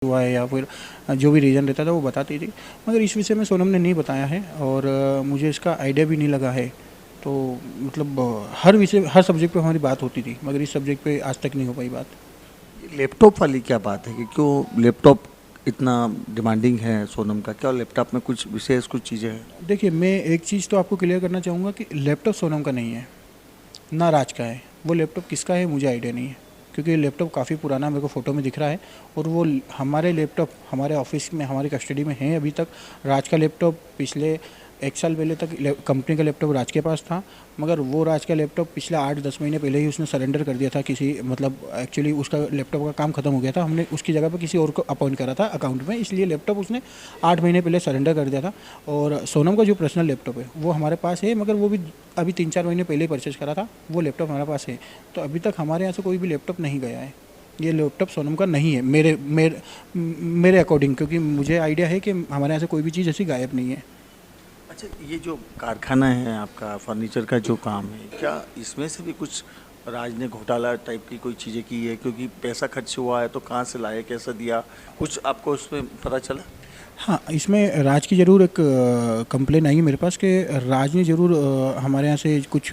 हुआ है या फिर जो भी रीज़न रहता था वो बताती थी। मगर इस विषय में सोनम ने नहीं बताया है और मुझे इसका आइडिया भी नहीं लगा है। तो मतलब हर विषय हर सब्जेक्ट पे हमारी बात होती थी, मगर इस सब्जेक्ट पे आज तक नहीं हो पाई बात। ये लैपटॉप वाली क्या बात है कि क्यों लैपटॉप इतना डिमांडिंग है सोनम का? क्या लैपटॉप में कुछ विशेष कुछ चीज़ें हैं? देखिए, मैं एक चीज़ तो आपको क्लियर करना चाहूँगा कि लैपटॉप सोनम का नहीं है, ना राज का है। वो लैपटॉप किसका है मुझे आइडिया नहीं है, क्योंकि लैपटॉप काफ़ी पुराना मेरे को फ़ोटो में दिख रहा है और वो हमारे लैपटॉप हमारे ऑफिस में हमारी कस्टडी में है अभी तक। राज का लैपटॉप पिछले 1 साल पहले तक कंपनी का लैपटॉप राज के पास था, मगर वो राज का लैपटॉप पिछले 8-10 महीने पहले ही उसने सरेंडर कर दिया था किसी, मतलब एक्चुअली उसका लैपटॉप का काम ख़त्म हो गया था। हमने उसकी जगह पर किसी और को अपॉइंट करा था अकाउंट में, इसलिए लैपटॉप उसने 8 महीने पहले सरेंडर कर दिया था। और सोनम का जो पर्सनल लैपटॉप है वो हमारे पास है, मगर वो भी अभी 3-4 महीने पहले ही परचेज़ करा था। वो लैपटॉप हमारे पास है, तो अभी तक हमारे यहाँ से कोई भी लैपटॉप नहीं गया है। ये लैपटॉप सोनम का नहीं है मेरे मेरे मेरे अकॉर्डिंग, क्योंकि मुझे आइडिया है कि हमारे यहाँ से कोई भी चीज़ ऐसी गायब नहीं है। अच्छा, ये जो कारखाना है आपका फर्नीचर का जो काम है, क्या इसमें से भी कुछ राज ने घोटाला टाइप की कोई चीज़ें की है? क्योंकि पैसा खर्च हुआ है तो कहाँ से लाए, कैसे दिया, कुछ आपको उसमें पता चला? हाँ, इसमें राज की ज़रूर एक कंप्लेन आई है मेरे पास कि राज ने ज़रूर हमारे यहाँ से कुछ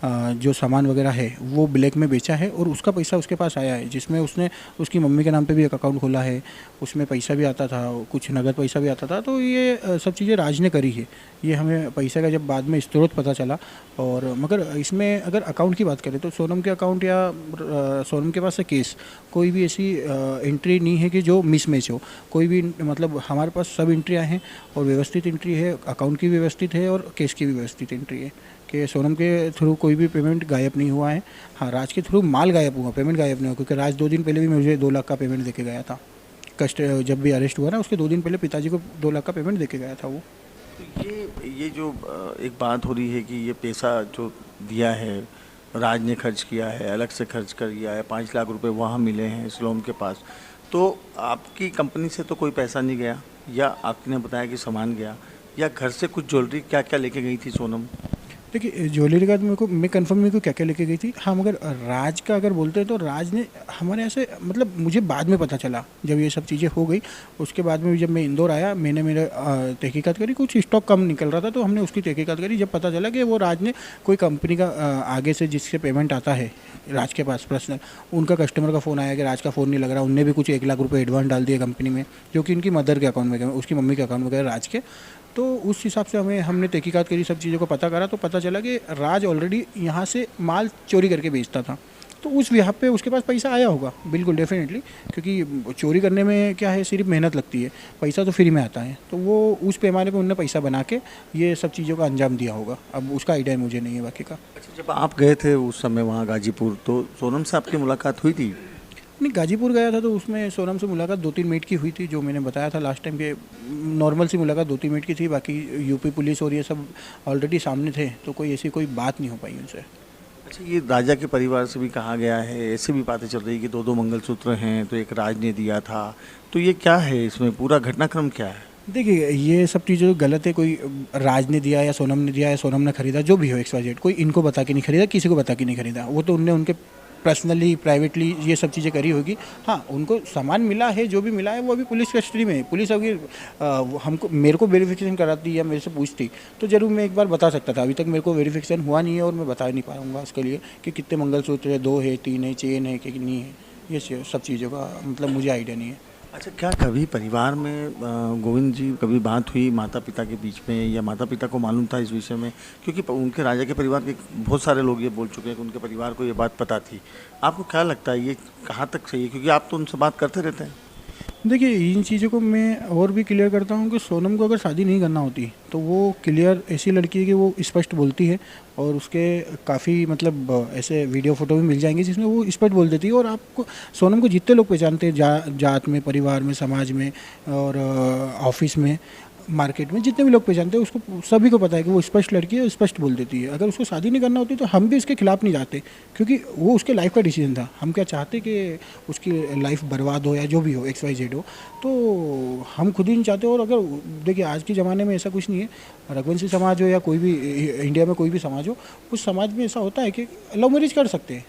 जो सामान वगैरह है वो ब्लैक में बेचा है और उसका पैसा उसके पास आया है, जिसमें उसने उसकी मम्मी के नाम पे भी एक अकाउंट खोला है। उसमें पैसा भी आता था, कुछ नगद पैसा भी आता था। तो ये सब चीज़ें राज ने करी है। ये हमें पैसे का जब बाद में स्रोत पता चला। और मगर इसमें अगर अकाउंट की बात करें तो सोनम के अकाउंट या सोनम के पास से केस कोई भी ऐसी एंट्री नहीं है कि जो मिसमैच हो। कोई भी मतलब हमारे पास सब एंट्रियाँ हैं और व्यवस्थित एंट्री है, अकाउंट की भी व्यवस्थित है और केस की भी व्यवस्थित एंट्री है कि सोनम के थ्रू कोई भी पेमेंट गायब नहीं हुआ है। हाँ, राज के थ्रू माल गायब हुआ, पेमेंट गायब नहीं हुआ, क्योंकि राज 2 दिन पहले भी मुझे 2 लाख का पेमेंट देके गया था। कस्ट जब भी अरेस्ट हुआ ना, उसके 2 दिन पहले पिताजी को 2 लाख का पेमेंट देके गया था वो। तो ये जो एक बात हो रही है कि ये पैसा जो दिया है राज ने खर्च किया है, अलग से खर्च कर दिया है, 5 लाख रुपए वहाँ मिले हैं सोनम के पास, तो आपकी कंपनी से तो कोई पैसा नहीं गया, या आपने बताया कि सामान गया, या घर से कुछ ज्वेलरी क्या क्या लेके गई थी सोनम? देखिए, ज्वेलरी का तो मैं कंफर्म मेरे को क्या क्या लेके गई थी। हाँ, मगर राज का अगर बोलते हैं तो राज ने हमारे यहाँ से, मतलब मुझे बाद में पता चला जब ये सब चीज़ें हो गई। उसके बाद में भी जब मैं इंदौर आया, मैंने मेरे तहकीकात करी, कुछ स्टॉक कम निकल रहा था तो हमने उसकी तहकीकात करी। जब पता चला कि वो राज ने कोई कंपनी का आगे से जिससे पेमेंट आता है राज के पास पर्सनल, उनका कस्टमर का फ़ोन आया कि राज का फ़ोन नहीं लग रहा। उनने भी कुछ 1 लाख रुपए एडवांस डाल दिए कंपनी में, जो कि उनकी मदर के अकाउंट में गए, उसकी मम्मी के अकाउंट में गए राज के। तो उस हिसाब से हमने तहकीकात करी, सब चीज़ों को पता करा, तो पता चला कि राज ऑलरेडी यहाँ से माल चोरी करके बेचता था। तो उस यहाँ पे उसके पास पैसा आया होगा, बिल्कुल डेफिनेटली, क्योंकि चोरी करने में क्या है, सिर्फ मेहनत लगती है, पैसा तो फ्री में आता है। तो वो उस पैमाने पे उनने पैसा बना के ये सब चीज़ों का अंजाम दिया होगा। अब उसका आइडिया मुझे नहीं है बाकी का। अच्छा, जब आप गए थे उस समय वहाँ गाजीपुर, तो सोनम से आपकी मुलाकात हुई थी? नहीं, गाजीपुर गया था तो उसमें सोनम से मुलाकात 2-3 मिनट की हुई थी, जो मैंने बताया था लास्ट टाइम के। नॉर्मल सी मुलाकात 2-3 मिनट की थी। बाकी यूपी पुलिस और ये सब ऑलरेडी सामने थे, तो कोई ऐसी कोई बात नहीं हो पाई उनसे। अच्छा, ये राजा के परिवार से भी कहा गया है, ऐसे भी बातें चल रही है कि दो दो मंगलसूत्र हैं, तो एक राज ने दिया था, तो ये क्या है, इसमें पूरा घटनाक्रम क्या है? देखिए, ये सब चीज़ें गलत है। कोई राज ने दिया या सोनम ने दिया या सोनम ने खरीदा, जो भी हो XYZ, कोई इनको बता के नहीं खरीदा, किसी को बता के नहीं खरीदा। वो तो उनने उनके पर्सनली प्राइवेटली ये सब चीज़ें करी होगी। हाँ, उनको सामान मिला है, जो भी मिला है वो अभी पुलिस कस्टडी में है। पुलिस अभी हमको मेरे को वेरिफिकेशन कराती या मेरे से पूछती तो ज़रूर मैं एक बार बता सकता था। अभी तक मेरे को वेरिफिकेशन हुआ नहीं है और मैं बता नहीं पाऊँगा उसके लिए कि कितने मंगलसूत्र है, 2 है, 3 है, चेन है कि नहीं है। ये सब चीज़ों का मतलब मुझे आइडिया नहीं है। अच्छा, क्या कभी परिवार में गोविंद जी कभी बात हुई माता पिता के बीच में, या माता पिता को मालूम था इस विषय में? क्योंकि उनके राजा के परिवार के बहुत सारे लोग ये बोल चुके हैं कि उनके परिवार को ये बात पता थी। आपको क्या लगता है ये कहाँ तक सही है, क्योंकि आप तो उनसे बात करते रहते हैं? देखिए, इन चीज़ों को मैं और भी क्लियर करता हूँ कि सोनम को अगर शादी नहीं करना होती तो वो क्लियर ऐसी लड़की है कि वो स्पष्ट बोलती है। और उसके काफ़ी मतलब ऐसे वीडियो फोटो भी मिल जाएंगे जिसमें वो स्पष्ट बोल देती है। और आपको सोनम को जितने लोग पहचानते हैं, जात में, परिवार में, समाज में और ऑफिस में, मार्केट में, जितने भी लोग पहचानते हैं उसको, सभी को पता है कि वो स्पष्ट लड़की है, स्पष्ट बोल देती है। अगर उसको शादी नहीं करना होती तो हम भी उसके खिलाफ़ नहीं जाते, क्योंकि वो उसके लाइफ का डिसीजन था। हम क्या चाहते कि उसकी लाइफ बर्बाद हो या जो भी हो, XYZ हो, तो हम खुद ही नहीं चाहते। और अगर देखिए, आज के ज़माने में ऐसा कुछ नहीं है, रघुवंशी समाज हो या कोई भी इंडिया में कोई भी समाज हो, उस समाज में ऐसा होता है कि लव मैरिज कर सकते हैं।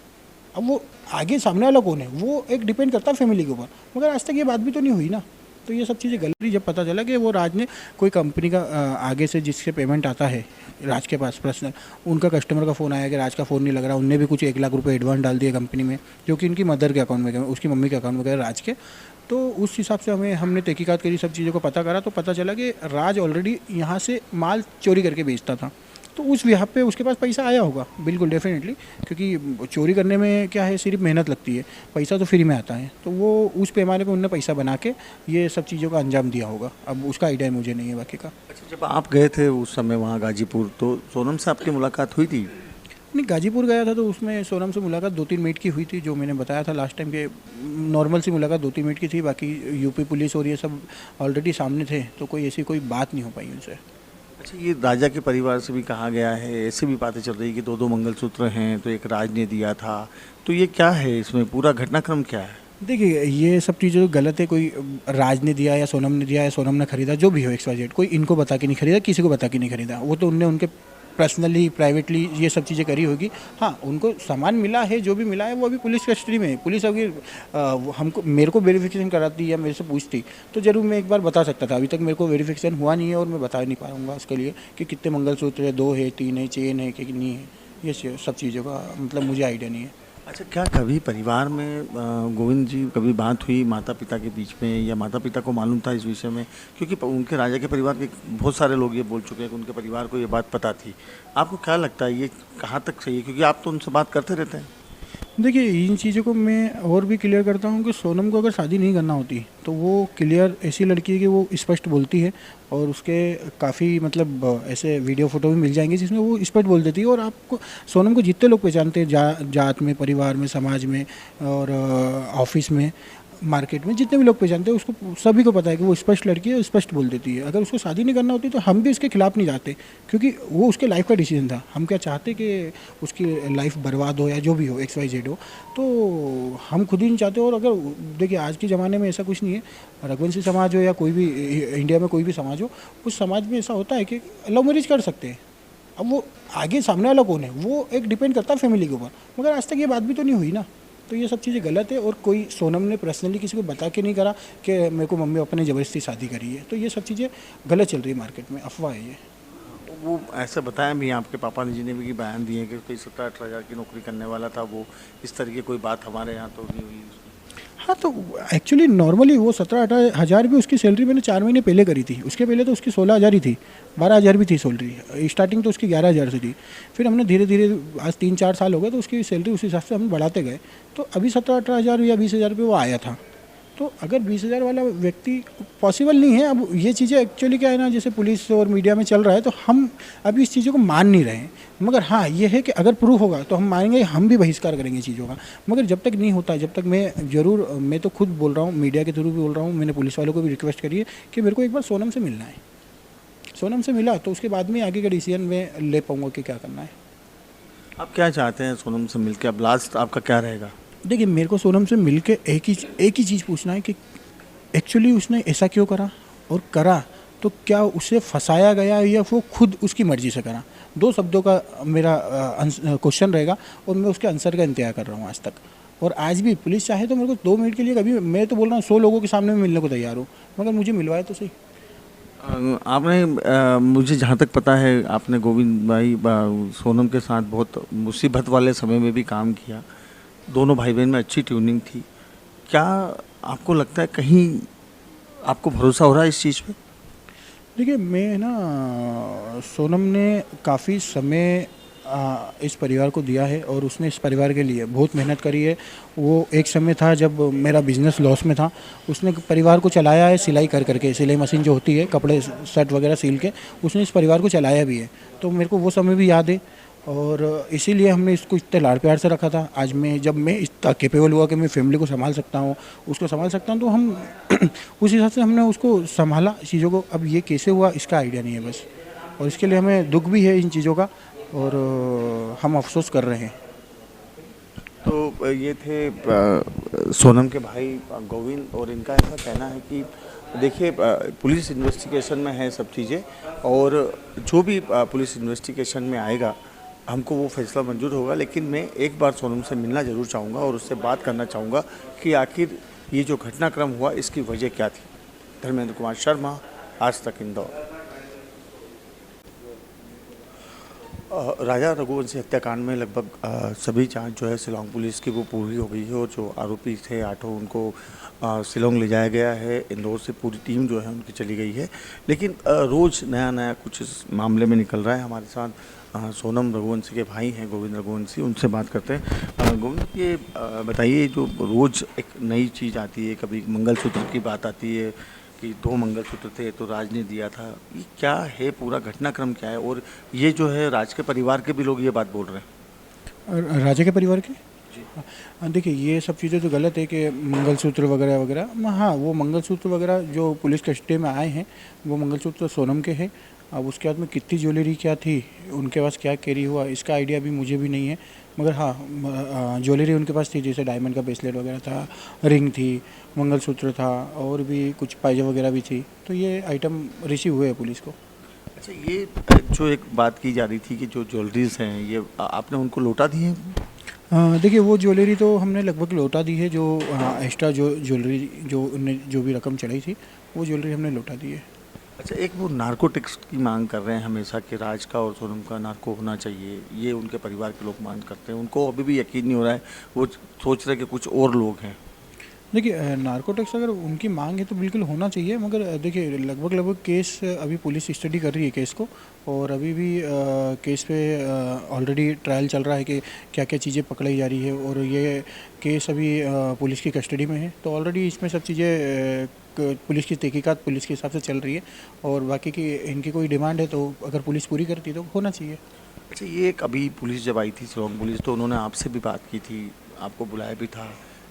अब वो आगे सामने वाला कौन है वो एक डिपेंड करता है फैमिली के ऊपर, मगर आज तक ये बात भी तो नहीं हुई ना। तो ये सब चीज़ें गलत थी। जब पता चला कि वो राज ने कोई कंपनी का आगे से जिससे पेमेंट आता है राज के पास पर्सनल, उनका कस्टमर का फ़ोन आया कि राज का फ़ोन नहीं लग रहा, उनने भी कुछ 1 लाख रुपए एडवांस डाल दिए कंपनी में, जो कि उनकी मदर के अकाउंट में गए, उसकी मम्मी के अकाउंट में गए राज के। तो उस हिसाब से हमने तहकीकात करी, सब चीज़ों को पता करा, तो पता चला कि राज ऑलरेडी यहाँ से माल चोरी करके बेचता था। तो उस यहाँ पे उसके पास पैसा आया होगा बिल्कुल डेफिनेटली, क्योंकि चोरी करने में क्या है, सिर्फ मेहनत लगती है, पैसा तो फ्री में आता है। तो वो उस पैमाने पे उनने पैसा बना के ये सब चीज़ों का अंजाम दिया होगा। अब उसका आइडिया मुझे नहीं है बाकी का। अच्छा, जब आप गए थे उस समय वहाँ गाजीपुर, तो सोनम से आपकी मुलाकात हुई थी? नहीं, गाजीपुर गया था तो उसमें सोनम से मुलाकात 2-3 मिनट की हुई थी, जो मैंने बताया था लास्ट टाइम के नॉर्मल सी मुलाकात 2-3 मिनट की थी। बाकी यूपी पुलिस और ये सब ऑलरेडी सामने थे, तो कोई ऐसी कोई बात नहीं हो पाई उनसे। अच्छा, ये राजा के परिवार से भी कहा गया है, ऐसे भी बातें चल रही है कि 2-2 मंगलसूत्र हैं, तो एक राज ने दिया था, तो ये क्या है, इसमें पूरा घटनाक्रम क्या है? देखिए, ये सब चीज़ें गलत है। कोई राज ने दिया या सोनम ने दिया या सोनम ने खरीदा, जो भी हो XYZ, कोई इनको बता के नहीं खरीदा, किसी को बता के नहीं खरीदा। वो तो उनने उनके पर्सनली प्राइवेटली ये सब चीज़ें करी होगी। हाँ, उनको सामान मिला है, जो भी मिला है वो अभी पुलिस कस्टडी में है। पुलिस अभी हमको मेरे को वेरिफिकेशन कराती या मेरे से पूछती तो ज़रूर मैं एक बार बता सकता था। अभी तक मेरे को वेरिफिकेशन हुआ नहीं है और मैं बता नहीं पाऊँगा उसके लिए कि कितने मंगलसूत्र है, 2 है, 3 है, चेन है कि नहीं है। ये सब चीज़ों का मतलब मुझे आइडिया नहीं है। अच्छा, क्या कभी परिवार में गोविंद जी कभी बात हुई माता पिता के बीच में, या माता पिता को मालूम था इस विषय में? क्योंकि उनके राजा के परिवार के बहुत सारे लोग ये बोल चुके हैं कि उनके परिवार को ये बात पता थी। आपको क्या लगता है ये कहाँ तक सही है, क्योंकि आप तो उनसे बात करते रहते हैं? देखिए, इन चीज़ों को मैं और भी क्लियर करता हूँ कि सोनम को अगर शादी नहीं करना होती तो वो क्लियर ऐसी लड़की है कि वो स्पष्ट बोलती है, और उसके काफ़ी मतलब ऐसे वीडियो फोटो भी मिल जाएंगे जिसमें वो स्पष्ट बोल देती है। और आपको सोनम को जितने लोग पहचानते हैं, जात में, परिवार में, समाज में और ऑफिस में, मार्केट में, जितने भी लोग पहचानते हैं उसको, सभी को पता है कि वो स्पष्ट लड़की है, स्पष्ट बोल देती है। अगर उसको शादी नहीं करना होती तो हम भी उसके खिलाफ नहीं जाते, क्योंकि वो उसके लाइफ का डिसीजन था। हम क्या चाहते कि उसकी लाइफ बर्बाद हो या जो भी हो, XYZ हो, तो हम खुद ही नहीं चाहते। और अगर देखिए, आज के ज़माने में ऐसा कुछ नहीं है, रघुवंशी समाज हो या कोई भी इंडिया में कोई भी समाज हो, उस समाज में ऐसा होता है कि लव मैरिज कर सकते हैं। अब वो आगे सामने वाला कौन है वो एक डिपेंड करता है फैमिली के ऊपर, मगर आज तक ये बात भी तो नहीं हुई ना। तो ये सब चीज़ें गलत है। और कोई सोनम ने पर्सनली किसी को बता के नहीं करा कि मेरे को मम्मी पापा ने ज़बरदस्ती शादी करी है। तो ये सब चीज़ें गलत चल रही है मार्केट में, अफवाह है ये। वो ऐसा बताया भी आपके पापा जी ने भी बयान दिए कि कोई 17-18 हज़ार की नौकरी करने वाला था, वो इस तरह की कोई बात हमारे यहाँ तो नहीं हुई। हाँ, तो एक्चुअली नॉर्मली वो 17-18 हज़ार भी उसकी सैलरी मैंने 4 महीने पहले करी थी। उसके पहले तो उसकी 16 हज़ार ही थी, 12 हज़ार भी थी सैलरी। स्टार्टिंग तो उसकी 11 हज़ार से थी। फिर हमने धीरे धीरे, आज 3-4 साल हो गए, तो उसकी सैलरी उस हिसाब से हम बढ़ाते गए। तो अभी 17-18 हज़ार या 20 हज़ार पे वो आया था। तो अगर 20 हज़ार वाला व्यक्ति पॉसिबल नहीं है। अब ये चीज़ें एक्चुअली क्या है ना, जैसे पुलिस और मीडिया में चल रहा है, तो हम अभी इस चीज़ों को मान नहीं रहे हैं। मगर हाँ, ये है कि अगर प्रूफ होगा तो हम मानेंगे, हम भी बहिष्कार करेंगे चीज़ों का। मगर जब तक नहीं होता, जब तक मैं तो खुद बोल रहा हूँ, मीडिया के थ्रू भी बोल रहा हूँ, मैंने पुलिस वालों को भी रिक्वेस्ट करी है कि मेरे को एक बार सोनम से मिलना है। सोनम से मिला तो उसके बाद में आगे का डिसीजन मैं ले पाऊँगा कि क्या करना है। आप क्या चाहते हैं सोनम से मिलकर? अब लास्ट आपका क्या रहेगा? देखिए, मेरे को सोनम से मिल के एक ही चीज़ पूछना है कि एक्चुअली उसने ऐसा क्यों करा, और करा तो क्या उसे फंसाया गया या वो खुद उसकी मर्ज़ी से करा। 2 शब्दों का मेरा क्वेश्चन रहेगा, और मैं उसके आंसर का इंतजार कर रहा हूँ आज तक। और आज भी पुलिस चाहे तो मेरे को 2 मिनट के लिए, कभी मैं तो बोल रहा हूँ 100 लोगों के सामने में मिलने को तैयार हूँ, मगर मुझे मिलवाए तो सही। आपने मुझे जहाँ तक पता है, आपने गोविंद भाई सोनम के साथ बहुत मुसीबत वाले समय में भी काम किया। दोनों भाई बहन में अच्छी ट्यूनिंग थी। क्या आपको लगता है कहीं आपको भरोसा हो रहा है इस चीज़ पे? देखिए, मैं ना, सोनम ने काफ़ी समय इस परिवार को दिया है, और उसने इस परिवार के लिए बहुत मेहनत करी है। वो एक समय था जब मेरा बिज़नेस लॉस में था, उसने परिवार को चलाया है सिलाई कर करके। सिलाई मशीन जो होती है, कपड़े शर्ट वगैरह सिल के, उसने इस परिवार को चलाया भी है। तो मेरे को वो समय भी याद है, और इसीलिए हमने इसको इतने लाड़ प्यार से रखा था। आज जब मैं इतना कैपेबल हुआ कि मैं फैमिली को संभाल सकता हूँ, उसको संभाल सकता हूँ, तो हम उस हिसाब से हमने उसको संभाला चीज़ों को। अब ये कैसे हुआ इसका आइडिया नहीं है बस, और इसके लिए हमें दुख भी है इन चीज़ों का, और हम अफसोस कर रहे हैं। तो ये थे सोनम के भाई गोविंद, और इनका ऐसा कहना है कि देखिए, पुलिस इन्वेस्टिगेशन में है सब चीज़ें, और जो भी पुलिस इन्वेस्टिगेशन में आएगा हमको वो फैसला मंजूर होगा, लेकिन मैं एक बार सोनम से मिलना ज़रूर चाहूँगा और उससे बात करना चाहूँगा कि आखिर ये जो घटनाक्रम हुआ इसकी वजह क्या थी। धर्मेंद्र कुमार शर्मा, आज तक इंदौर। राजा रघुवंशी हत्याकांड में लगभग सभी जांच जो है शिलांग पुलिस की वो पूरी हो गई है और जो आरोपी थे 8 उनको शिलांग ले जाया गया है। इंदौर से पूरी टीम जो है उनकी चली गई है, लेकिन रोज़ नया नया कुछ इस मामले में निकल रहा है। हमारे साथ सोनम रघुवंशी के भाई हैं गोविंद रघुवंशी, उनसे बात करते हैं। गोविंद, ये बताइए, जो रोज़ एक नई चीज़ आती है, कभी मंगलसूत्र की बात आती है कि 2 मंगलसूत्र थे तो राज ने दिया था, ये क्या है, पूरा घटनाक्रम क्या है? और ये जो है राज के परिवार के भी लोग ये बात बोल रहे हैं। राजा के परिवार के जी। देखिए, ये सब चीज़ें तो गलत है कि मंगलसूत्र वगैरह वगैरह। हाँ, वो मंगलसूत्र वगैरह जो पुलिस कस्टडी में आए हैं वो मंगलसूत्र सोनम के हैं। अब उसके बाद में कितनी ज्वेलरी क्या थी, उनके पास क्या कैरी हुआ, इसका आइडिया भी मुझे भी नहीं है। मगर हाँ, ज्वेलरी उनके पास थी, जैसे डायमंड का ब्रेसलेट वगैरह था, रिंग थी, मंगलसूत्र था और भी कुछ पायजे वगैरह भी थी। तो ये आइटम रिसीव हुए हैं पुलिस को। अच्छा, ये जो एक बात की जा रही थी कि जो ज्वेलरीज हैं ये आपने उनको लौटा दी है? देखिए, वो ज्वेलरी तो हमने लगभग लौटा दी है। जो एक्स्ट्रा जो ज्वेलरी जो उनने जो भी रकम चढ़ाई थी वो ज्वेलरी हमने लौटा दी है। अच्छा, एक वो नार्कोटिक्स की मांग कर रहे हैं हमेशा कि राज का और सोनम का नार्को होना चाहिए, ये उनके परिवार के लोग मांग करते हैं। उनको अभी भी यकीन नहीं हो रहा है, वो सोच रहे हैं कि कुछ और लोग हैं। देखिए, नार्कोटिक्स अगर उनकी मांग है तो बिल्कुल होना चाहिए। मगर देखिए, लगभग लगभग केस अभी पुलिस स्टडी कर रही है केस को, और अभी भी केस पे ऑलरेडी ट्रायल चल रहा है कि क्या क्या चीज़ें पकड़ाई जा रही है, और ये केस अभी पुलिस की कस्टडी में है। तो ऑलरेडी इसमें सब चीज़ें पुलिस की तहकीकात पुलिस के हिसाब से चल रही है, और बाकी की इनकी कोई डिमांड है तो अगर पुलिस पूरी करती तो होना चाहिए। अच्छा, ये एक अभी पुलिस जब आई थी शिलांग पुलिस, तो उन्होंने आपसे भी बात की थी, आपको बुलाया भी था,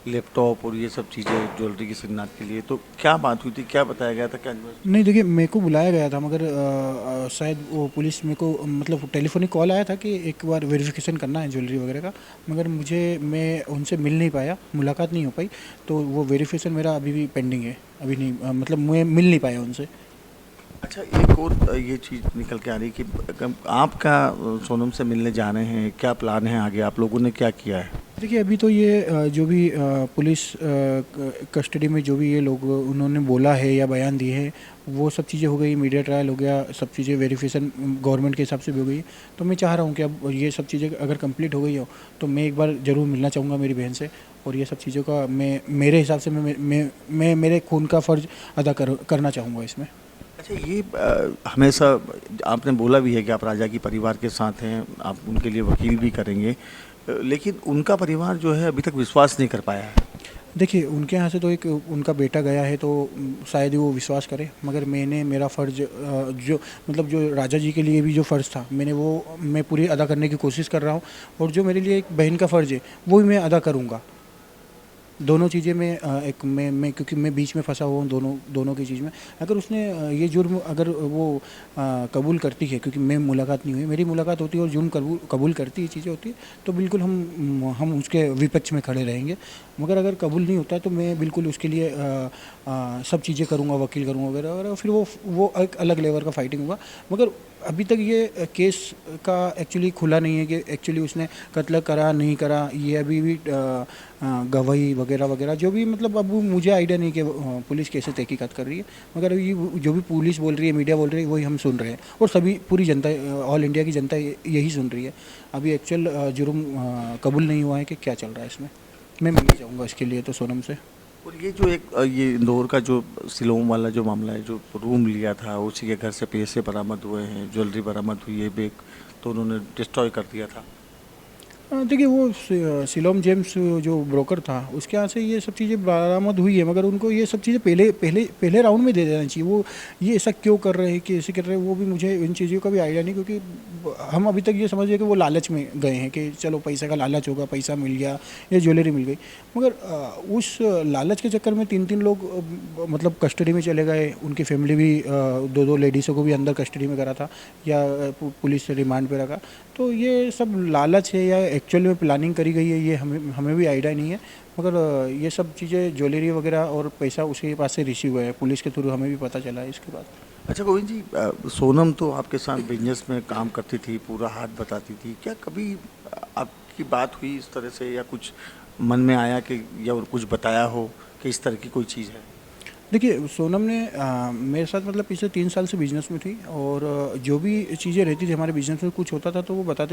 लैपटॉप और ये सब चीज़ें ज्वेलरी की सिग्नात के लिए। तो क्या बात हुई थी, क्या बताया गया था, क्या? नहीं, देखिए, मेरे को बुलाया गया था, मगर शायद वो पुलिस मेरे को मतलब टेलीफोनिक कॉल आया था कि एक बार वेरिफिकेशन करना है ज्वेलरी वगैरह का। मगर मैं उनसे मिल नहीं पाया, मुलाकात नहीं हो पाई। तो वो वेरिफिकेशन मेरा अभी भी पेंडिंग है। अभी नहीं, मतलब मैं मिल नहीं पाया उनसे। अच्छा, एक और ये चीज़ निकल के आ रही कि आप क्या सोनम से मिलने जा रहे हैं, क्या प्लान है आगे, आप लोगों ने क्या किया है? देखिए, अभी तो ये जो भी पुलिस कस्टडी में जो भी ये लोग उन्होंने बोला है या बयान दिए हैं, वो सब चीज़ें हो गई, मीडिया ट्रायल हो गया, सब चीज़ें वेरिफिकेशन गवर्नमेंट के हिसाब से भी हो गई। तो मैं चाह रहा हूँ कि अब ये सब चीज़ें अगर कंप्लीट हो गई हो तो मैं एक बार ज़रूर मिलना चाहूँगा मेरी बहन से, और ये सब चीज़ों का मैं मेरे हिसाब से मैं मेरे खून का फ़र्ज अदा करना चाहूँगा इसमें। अच्छा, ये हमेशा आपने बोला भी है कि आप राजा की परिवार के साथ हैं, आप उनके लिए वकील भी करेंगे, लेकिन उनका परिवार जो है अभी तक विश्वास नहीं कर पाया है। देखिए, उनके यहाँ से तो एक उनका बेटा गया है, तो शायद ही वो विश्वास करे। मगर मैंने मेरा फ़र्ज़ जो मतलब जो राजा जी के लिए भी जो फ़र्ज़ था मैं पूरी अदा करने की कोशिश कर रहा हूँ, और जो मेरे लिए एक बहन का फ़र्ज़ है वो भी मैं अदा करूँगा। दोनों चीज़ें मैं मैं क्योंकि मैं बीच में फंसा हुआ हूँ दोनों की चीज़ में। अगर उसने ये जुर्म अगर वो कबूल करती है, क्योंकि मैं मुलाकात नहीं हुई, मेरी मुलाकात होती है और जुर्म कबूल करती है, चीज़ें होती है, तो बिल्कुल हम उसके विपक्ष में खड़े रहेंगे। मगर अगर कबूल नहीं होता है तो मैं बिल्कुल उसके लिए सब चीज़ें करूँगा, वकील करूँगा वगैरह वगैरह, फिर वो एक अलग लेवल का फाइटिंग होगा। मगर अभी तक ये केस का एक्चुअली खुला नहीं है कि एक्चुअली उसने कत्ल करा नहीं करा। ये अभी भी गवाही वगैरह वगैरह जो भी, मतलब अब मुझे आइडिया नहीं कि पुलिस कैसे तहकीकात कर रही है। मगर ये जो भी पुलिस बोल रही है, मीडिया बोल रही है, वही हम सुन रहे हैं, और सभी पूरी जनता, ऑल इंडिया की जनता यही सुन रही है। अभी एक्चुअल जुर्म कबूल नहीं हुआ है कि क्या चल रहा है इसमें। मैं मिलना चाहूँगा इसके लिए तो सोनम से। और ये जो एक ये इंदौर का जो सिलोम वाला जो मामला है, जो रूम लिया था, उसी के घर से पैसे बरामद हुए हैं, ज्वेलरी बरामद हुई है, बैग तो उन्होंने डिस्ट्रॉय कर दिया था। देखिए, वो सिलोम जेम्स जो ब्रोकर था उसके यहाँ से ये सब चीज़ें बरामद हुई है, मगर उनको ये सब चीज़ें पहले राउंड में दे देना चाहिए। वो ये ऐसा क्यों कर रहे हैं, कैसे कर रहे हैं, वो भी मुझे इन चीज़ों का भी आइडिया नहीं। क्योंकि हम अभी तक ये समझिए कि वो लालच में गए हैं कि चलो पैसे का लालच होगा, पैसा मिल गया या ज्वेलरी मिल गई। मगर उस लालच के चक्कर में 3 लोग मतलब कस्टडी में चले गए। उनकी फैमिली भी 2 लेडीज़ों को भी अंदर कस्टडी में करा था, या पुलिस रिमांड पे रखा। तो ये सब लालच है या एक्चुअल में प्लानिंग करी गई है, ये हमें भी आइडिया नहीं है। मगर ये सब चीज़ें ज्वेलरी वगैरह और पैसा उसके पास से रिसीव हुआ है, पुलिस के थ्रू हमें भी पता चला है इसके बाद। अच्छा गोविंद जी, सोनम तो आपके साथ बिजनेस में काम करती थी, पूरा हाथ बताती थी, क्या कभी आपकी बात हुई इस तरह से, या कुछ मन में आया कि, या कुछ बताया हो कि इस तरह की कोई चीज़ है? देखिए, सोनम ने मेरे साथ मतलब पिछले 3 साल से बिज़नेस में थी और जो भी चीज़ें रहती थी हमारे बिज़नेस में कुछ होता था तो वो बताती